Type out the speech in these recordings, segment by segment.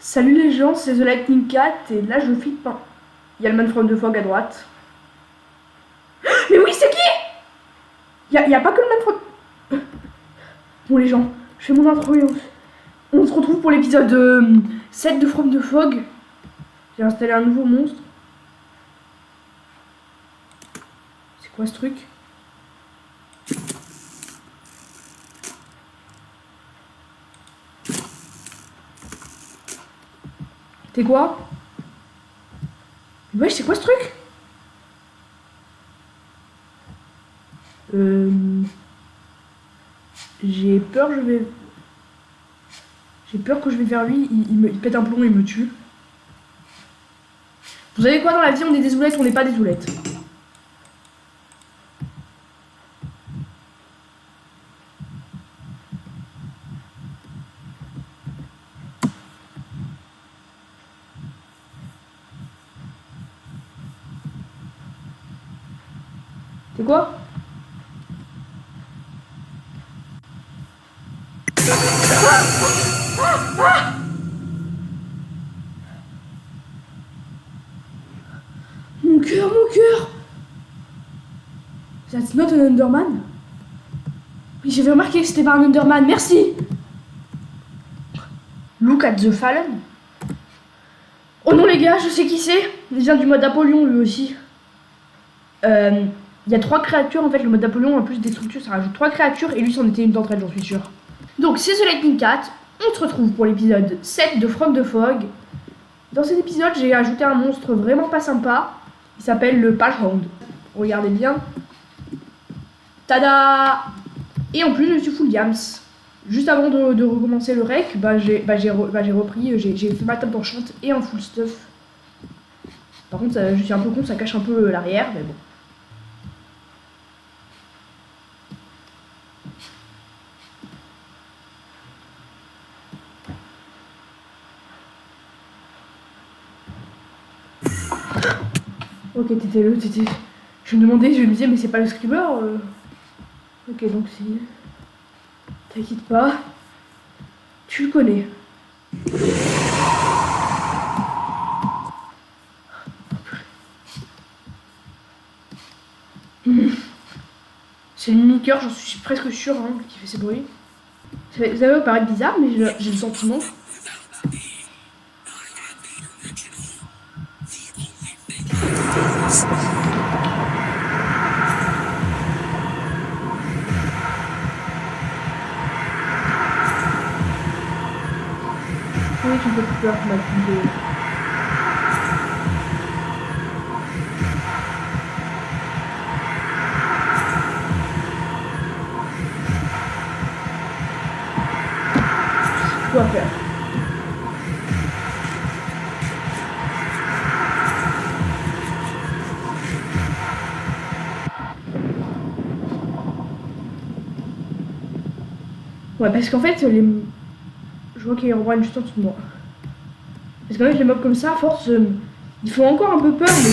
Salut les gens, c'est The Lightning Cat et là je flippe pas. Il y a le Man from the Fog à droite. Mais oui, c'est qui? Y a pas que le Man from... Bon les gens, je fais mon intro et on se retrouve pour l'épisode 7 de From the Fog. J'ai installé un nouveau monstre. C'est quoi ce truc? C'est quoi? Wesh, c'est quoi ce truc? J'ai peur, J'ai peur que je vais vers lui, il pète un plomb et il me tue. Vous savez quoi, dans la vie, on est des oulettes, on n'est pas des oulettes. C'est quoi? Mon cœur! That's not an Underman? Oui, j'avais remarqué que c'était pas un Underman, merci! Look at the Fallen. Oh non les gars, je sais qui c'est. Il vient du mode Apollon lui aussi. Il y a 3 créatures en fait, le mode Apollon en plus des structures ça rajoute 3 créatures et lui c'en était une d'entre elles, j'en suis sûr. Donc c'est The Lightning Cat, on se retrouve pour l'épisode 7 de From the Fog. Dans cet épisode j'ai ajouté un monstre vraiment pas sympa, il s'appelle le Palhound. Regardez bien. Tada! Et en plus je suis full diams. Juste avant de recommencer le rec, j'ai repris, j'ai fait ma table d'enchante et un full stuff. Par contre je suis un peu con, ça cache un peu l'arrière, mais bon. Ok, t'étais... Je me demandais, je me disais, mais c'est pas le Screamer Ok, donc si... T'inquiète pas. Tu le connais. C'est le mimiqueur, j'en suis presque sûre hein, qui fait ces bruits. Ça va paraître bizarre, mais j'ai le sentiment. Oui, tu me fais plus peur, ma fille. Quoi faire? Ouais, parce qu'en fait, je vois qu'il y a un roi juste en dessous de moi. Parce qu'en fait, les mobs comme ça, à force, ils font encore un peu peur, mais...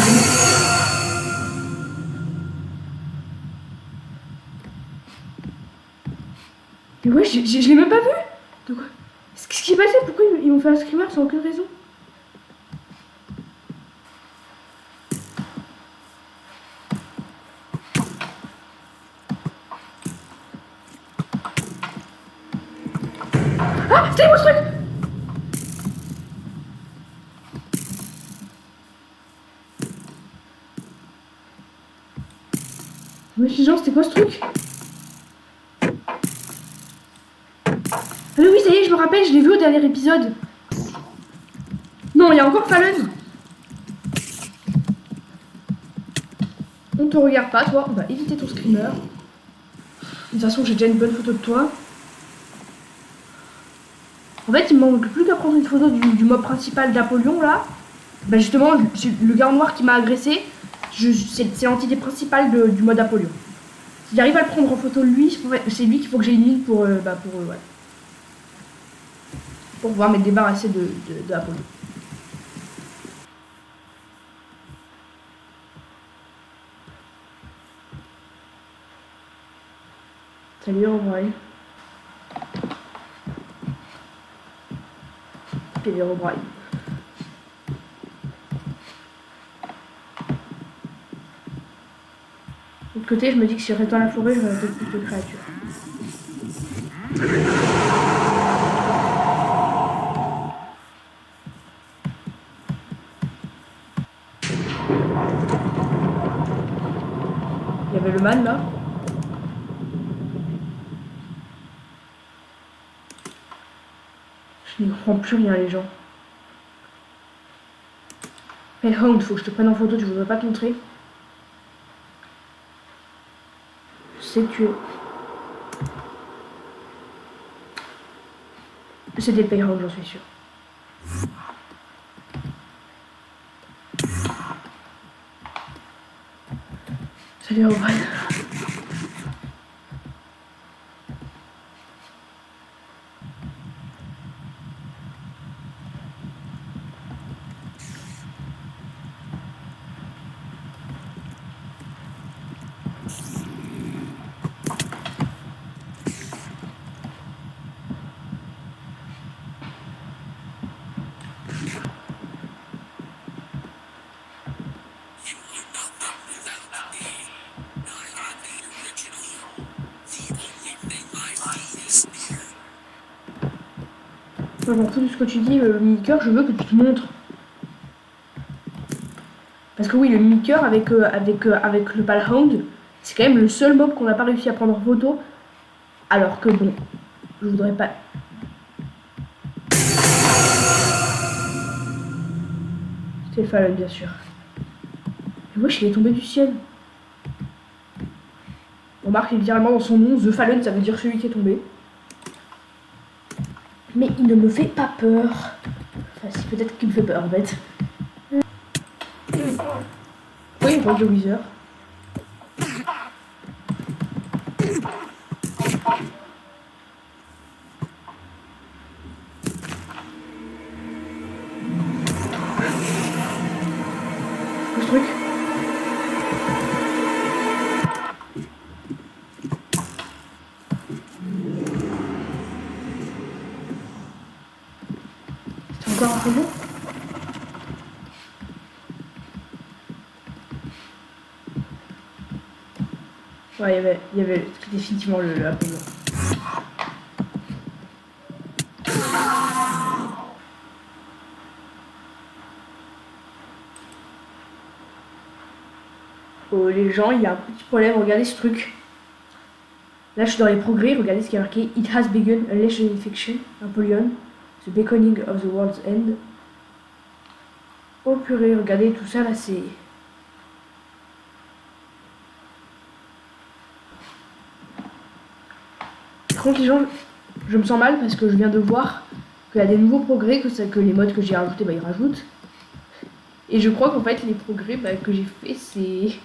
Mais ouais, je l'ai même pas vu. De quoi? Qu'est-ce qui s'est passé? Pourquoi ils m'ont fait un screamer sans aucune raison? Ah! C'était quoi ce truc? Ouais, genre, c'était quoi ce truc? Ah oui, ça y est, je me rappelle, je l'ai vu au dernier épisode. Non, il y a encore Fallen. On te regarde pas, toi. On va éviter ton screamer. De toute façon, j'ai déjà une bonne photo de toi. En fait, il me manque plus qu'à prendre une photo du mob principal d'Apollon, là. Bah justement, le gars noir qui m'a agressé, c'est l'entité principale du mode Apollon. Si j'arrive à le prendre en photo de lui, c'est lui qu'il faut que j'élimine pour pouvoir me débarrasser de Apollon. Salut, au revoir. puis il y avait Herobrine. De l'autre côté, je me dis que si je reste dans la forêt, j'aurais peut-être plus de créatures. Il y avait le man là. Je n'y comprends plus rien, les gens. Hey Hound, faut que je te prenne en photo, tu voudrais pas te montrer? Je sais que tu es. C'était le Payhound, j'en suis sûr. Salut O'Brien. Je m'en fous de ce que tu dis, le mini-cœur, je veux que tu te montres. Parce que oui, le mini-cœur avec le Palhound, c'est quand même le seul mob qu'on n'a pas réussi à prendre en photo. Alors que bon, je voudrais pas... C'était le Fallen, bien sûr. Mais wesh, il est tombé du ciel. On marque littéralement dans son nom, The Fallen, ça veut dire celui qui est tombé. Mais il ne me fait pas peur. Enfin, si, peut-être qu'il me fait peur, en fait. Oui, Roger Wither. Ce truc. C'est encore un peu long. Ouais, il y avait définitivement le Apollo. Oh, les gens, il y a un petit problème, regardez ce truc. Là, je suis dans les progrès, regardez ce qui est marqué. It has begun a legendary infection, Apollyon, the beckoning of the world's end. Oh purée, regardez tout ça là, c'est... Par contre, les gens, je me sens mal parce que je viens de voir qu'il y a des nouveaux progrès, que les mods que j'ai rajoutés, bah, ils rajoutent. Et je crois qu'en fait, les progrès que j'ai fait, c'est...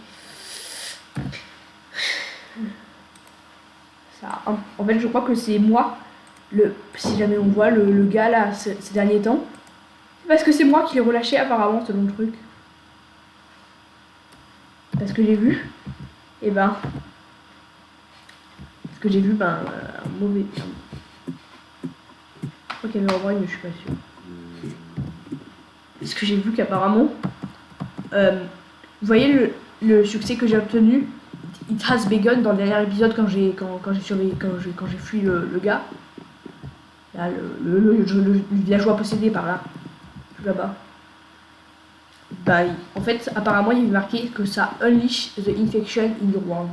Ça, en fait, je crois que c'est moi, si jamais on voit le gars là ces derniers temps, c'est parce que c'est moi qui l'ai relâché apparemment selon le truc. Parce que j'ai vu, et ben... Parce que j'ai vu, un mauvais... Je crois qu'il y avait O'Brien, mais je suis pas sûre. Parce que j'ai vu qu'apparemment... vous voyez le succès que j'ai obtenu, It has begun dans le dernier épisode quand j'ai fui le gars. Là, le villageois possédé par là. Tout là-bas. Bah, en fait, apparemment, il est marqué que ça unleash the infection in your world.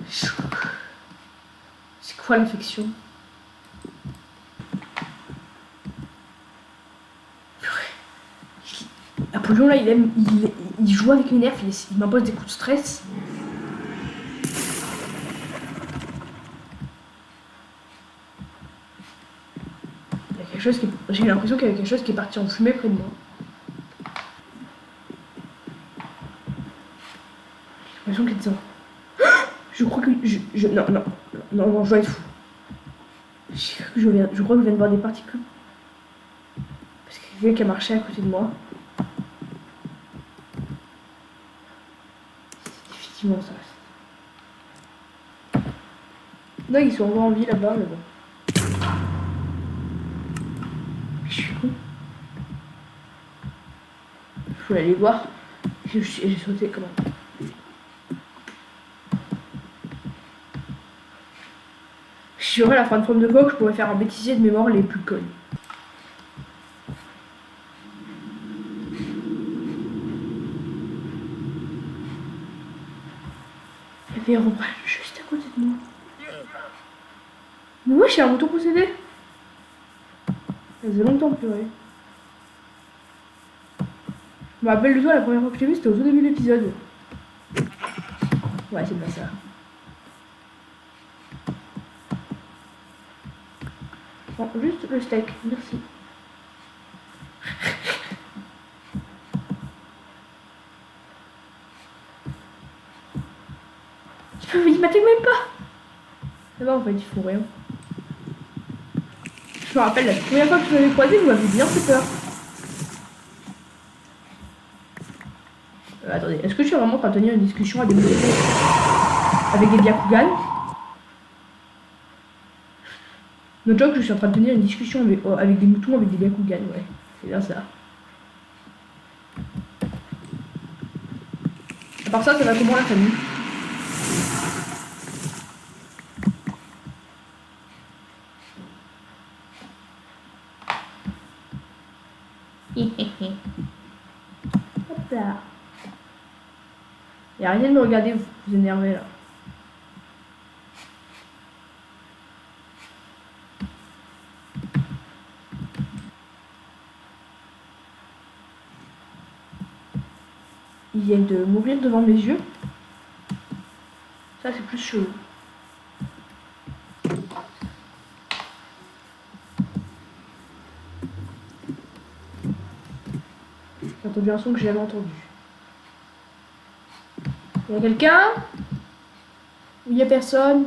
C'est quoi l'infection? Apollyon là, il joue avec mes nerfs, il m'impose des coups de stress. Il y a quelque chose qui... J'ai l'impression qu'il y a quelque chose qui est parti en fumée près de moi. J'ai l'impression qu'il est dedans. Je crois que... Non, je dois être fou. Je crois que je viens de voir des particules. Parce qu'il y a quelqu'un qui a marché à côté de moi. C'est effectivement ça. Non, ils sont encore en vie là-bas, mais bon. Je suis con. Je voulais aller voir. J'ai sauté comment. Si j'aurais la fin de forme de Vogue, je pourrais faire un bêtisier de mémoire les plus connes. Il y avait un ombrage juste à côté de moi. Mais wesh, il y a un bouton possédé. Ça faisait longtemps purée. Je me rappelle de toi, la première fois que je t'ai vu, c'était au tout début de l'épisode. Ouais, c'est bien ça. Bon, juste le steak, merci. Il m'attaque même pas. Ça va en fait, ils font rien. Je me rappelle la première fois que je vous avais croisé, vous m'avez bien fait peur. Attendez, est-ce que je suis vraiment en train de tenir une discussion avec des Byakugan? No joke, je suis en train de tenir une discussion avec des moutons, avec des Byakugan, ouais. C'est bien ça. À part ça va comment la famille? Hop là. Et arrêtez de me regarder, vous énervez là. Ils viennent de mourir devant mes yeux. Ça c'est plus chelou. J'ai entendu un son que j'ai jamais entendu. Il y a quelqu'un? Ou il y a personne?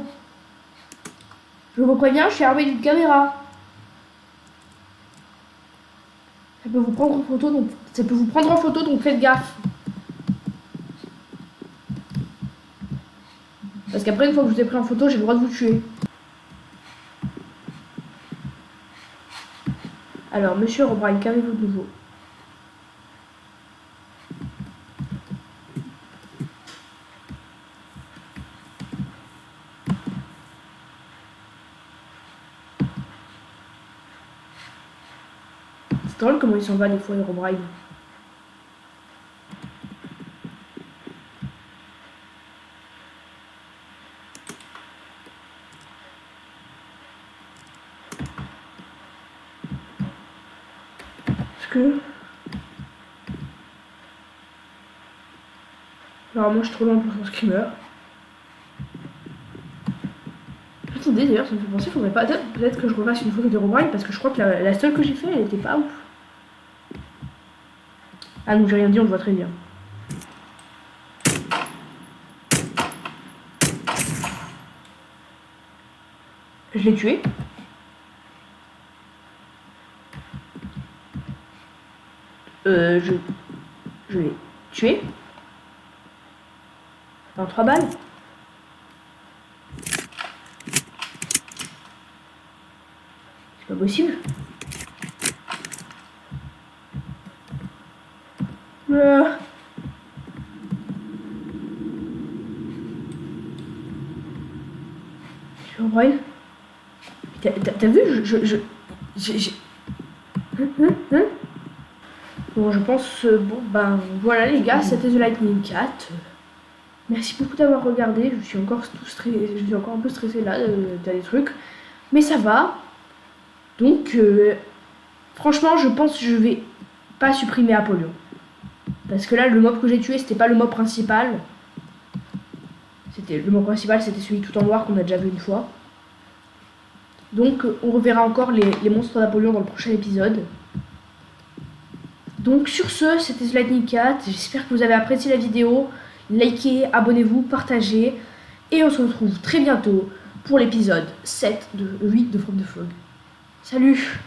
Je vous préviens, je suis armée d'une caméra. Ça peut vous prendre en photo, donc faites gaffe. Parce qu'après, une fois que je vous ai pris en photo, j'ai le droit de vous tuer. Alors, monsieur O'Brien, qu'avez-vous de nouveau? C'est drôle comment il s'en va des fois, O'Brien. Parce que... Alors moi je suis trop loin pour son screamer. Attendez, d'ailleurs ça me fait penser, faudrait pas... Peut-être que je refasse une photo de O'Brien parce que je crois que la seule que j'ai fait elle était pas ouf. Ah non, j'ai rien dit, on le voit très bien. Je l'ai tué. Je l'ai tué. En 3 balles. C'est pas possible. O'Brien. T'as vu, Bon, je pense... bon, ben, voilà les gars, c'était The Lightning Cat. Merci beaucoup d'avoir regardé. Je suis encore un peu stressée là, t'as des trucs. Mais ça va. Donc, franchement, je pense que je vais pas supprimer Apollyon. Parce que là, le mob que j'ai tué, c'était pas le mob principal. Le mob principal, c'était celui tout en noir qu'on a déjà vu une fois. Donc, on reverra encore les monstres d'Apollyon dans le prochain épisode. Donc, sur ce, c'était The Lightning Cat. J'espère que vous avez apprécié la vidéo. Likez, abonnez-vous, partagez. Et on se retrouve très bientôt pour l'épisode 7 de 8 de From the Fog. Salut!